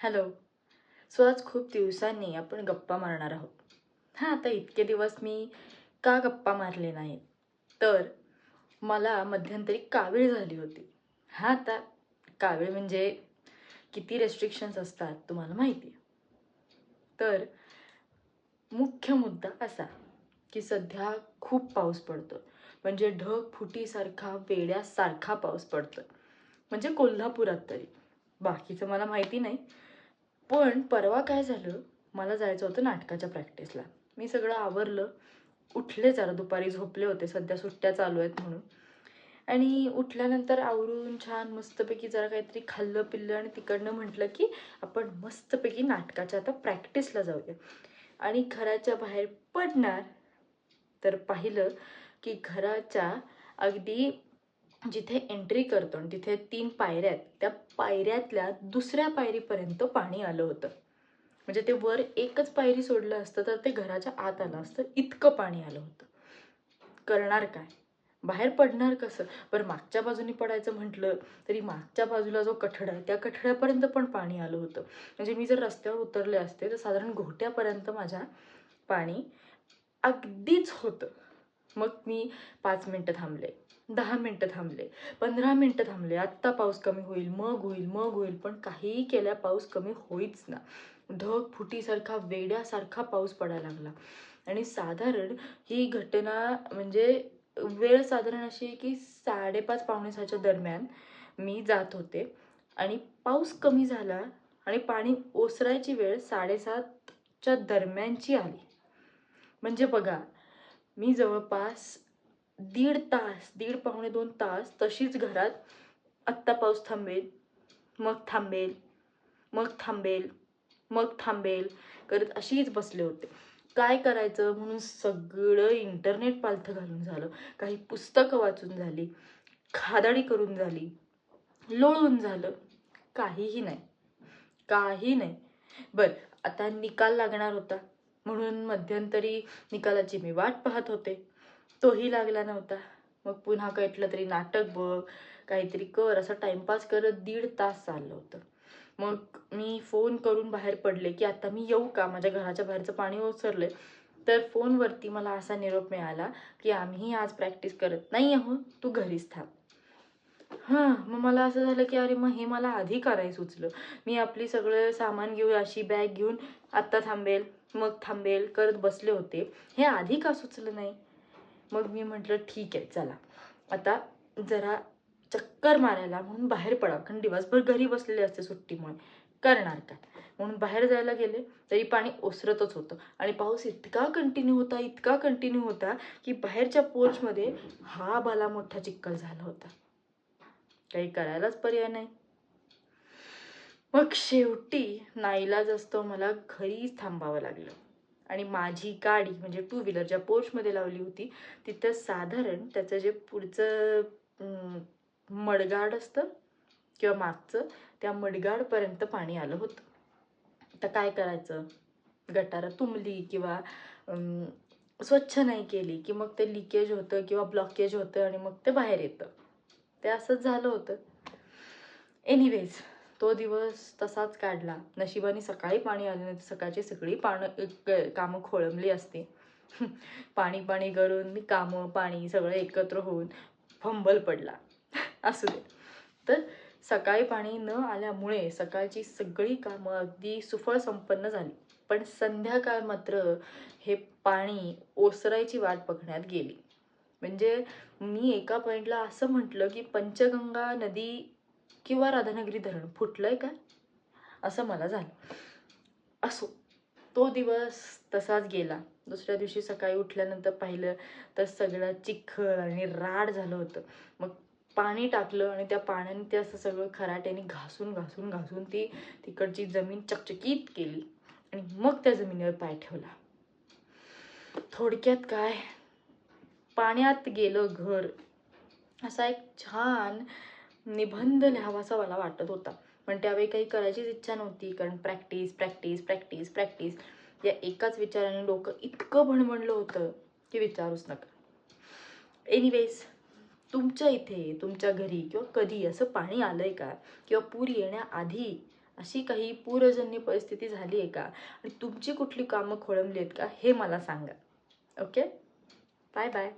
Hello. So आज खूप दिवसांनी आपण गप्पा मारणार आहोत. आता इतके दिवस मी का गप्पा मारले नाही, तर मला मध्यंतरी कावीळ झाली होती. आता कावीळ म्हणजे किती रेस्ट्रिक्शन्स असतात तुम्हाला माहिती आहे. तर मुख्य मुद्दा असा की सध्या खूप पाऊस पडतो, म्हणजे ढग फुटीसारखा वेड्यासारखा पाऊस पडतो, म्हणजे कोल्हापुरात तरी. बाकीचं मला माहिती नाही. पण परवा काय झालं, मला जायचं होतं नाटकाच्या प्रॅक्टिसला. मी सगळं आवरलं, उठले, जरा दुपारी झोपले होते, सध्या सुट्ट्या चालू आहेत म्हणून. आणि उठल्यानंतर आवरून छान मस्तपैकी जरा काहीतरी खाल्लं पिल्लं आणि तिकडनं म्हटलं की आपण मस्तपैकी नाटकाच्या आता प्रॅक्टिसला जाऊया. आणि घराच्या बाहेर पडणार तर पाहिलं की घराच्या अगदी जिथे एंट्री करतो आणि तिथे 3 पायऱ्या आहेत, त्या पायऱ्यातल्या दुसऱ्या पायरीपर्यंत पाणी आलं होतं. म्हणजे ते वर एकच पायरी सोडलं असतं तर ते घराच्या आत आलं असतं, इतकं पाणी आलं होतं. करणार काय, बाहेर पडणार कसं? बरं, मागच्या बाजूनी पडायचं म्हटलं तरी मागच्या बाजूला जो कठडा आहे त्या कठड्यापर्यंत पण पाणी आलं होतं. म्हणजे मी जर रस्त्यावर उतरले असते तर साधारण घोट्यापर्यंत माझ्या पाणी अगदीच होतं. मग मी 5 मिनटं थांबले, 10 मिनटं थांबले, 15 मिनटं थांबले, आत्ता पाऊस कमी होईल, मग होईल, पण काहीही केल्या पाऊस कमी होईच ना. ढग फुटीसारखा वेड्यासारखा पाऊस पडायला लागला. आणि साधारण ही घटना म्हणजे वेळ साधारण अशी आहे की 5:30 पावणे 6च्या दरम्यान मी जात होते आणि पाऊस कमी झाला आणि पाणी ओसरायची वेळ 7:30च्या दरम्यानची आली. म्हणजे बघा, मी जवळपास 1.5 तास, दीड पावणे 2 तास तशीच घरात आत्ता पाऊस थांबेल, मग थांबेल, मग थांबेल, मग थांबेल करत अशीच बसले होते. काय करायचं म्हणून सगळं इंटरनेट पालथं घालून झालं, काही पुस्तकं वाचून झाली, खादाडी करून झाली, लोळून झालं, काहीही नाही, काही नाही. बरं, आता निकाल लागणार होता म्हणून मध्यंतरी निकालाची मी वाट पाहत होते, तोही लागला नव्हता. मग पुन्हा कटलं तरी नाटक बघ, काहीतरी कर, असं टाइमपास करत 1.5 तास चाललं होतं. मग मी फोन करून बाहेर पडले की आता मी येऊ का, माझ्या घराच्या बाहेरचं पाणी ओसरलंय. तर फोनवरती मला असा निरोप मिळाला की आम्ही आज प्रॅक्टिस करत नाही आहोत, तू घरीच थांब. मग मला असं झालं की अरे, मग हे मला आधी करायला सुचलं. मी आपली सगळं सामान घेऊन, अशी बॅग घेऊन आत्ता थांबेल, मग थांबेल करत बसले होते, हे आधी का सुचलं नाही? मग मी म्हटलं ठीक आहे, चला आता जरा चक्कर मारायला म्हणून बाहेर पडा, कारण दिवसभर घरी बसलेले असते सुट्टीमुळे, करणार काय म्हणून बाहेर जायला गेले तरी पाणी ओसरतच होतं. आणि पाऊस इतका कंटिन्यू होता की बाहेरच्या पोर्चमध्ये हा भला मोठा चिखल झाला होता. काही करायलाच पर्याय नाही. मग शेवटी नाईलाज असतो, मला घरीच थांबावं लागलं. आणि माझी गाडी म्हणजे 2 व्हीलर ज्या पोर्चमध्ये लावली होती तिथं साधारण त्याचं जे पुढचं मडगाड असतं किंवा मागचं, त्या मडगाडपर्यंत पाणी आलं होतं. आता काय करायचं, गटारं तुंबली किंवा स्वच्छ नाही केली की मग ते लिकेज होतं किंवा ब्लॉकेज होतं आणि मग ते बाहेर येतं. ते असंच झालं होतं. एनिवेज, तो दिवस तसाच काढला. नशिबाने सकाळी पाणी आलं नाही, सकाळची सगळी कामं खोळंबली असते. पाणी करून कामं पाणी सगळं एकत्र होऊन फंबल पडला. असू दे. तर सकाळी पाणी न आल्यामुळे सकाळची सगळी कामं अगदी सुफळ संपन्न झाली. पण संध्याकाळ मात्र हे पाणी ओसरायची वाट बघण्यात गेली. म्हणजे मी एका पॉईंटला असं म्हटलं की पंचगंगा नदी किंवा राधानगरी धरण फुटलंय का, असं मला झालं. असो, तो दिवस तसाच गेला. दुसऱ्या दिवशी सकाळी उठल्यानंतर पाहिलं तर सगळं चिखल आणि राड झालं होतं. मग पाणी टाकलं आणि त्या पाण्याने ते असं सगळं खराट्याने घासून ती तिकडची जमीन चकचकीत केली आणि मग त्या जमिनीवर पाय ठेवला. थोडक्यात काय, पाण्यात गेलं घर, असा एक छान निबंध लिहावासा मला वाटत होता. पण त्यावेळी काही करायचीच इच्छा नव्हती, कारण प्रॅक्टिस या एकाच विचाराने डोकं इतकं भणभणलं होतं की विचारूच नका. एनिवेज, तुमच्या इथे, तुमच्या घरी किंवा कधी असं पाणी आलंय का, किंवा पूर येण्याआधी अशी काही पूरजन्य परिस्थिती झाली आहे का आणि तुमची कुठली कामं खोळंबली आहेत का हे मला सांगा. Okay, bye bye.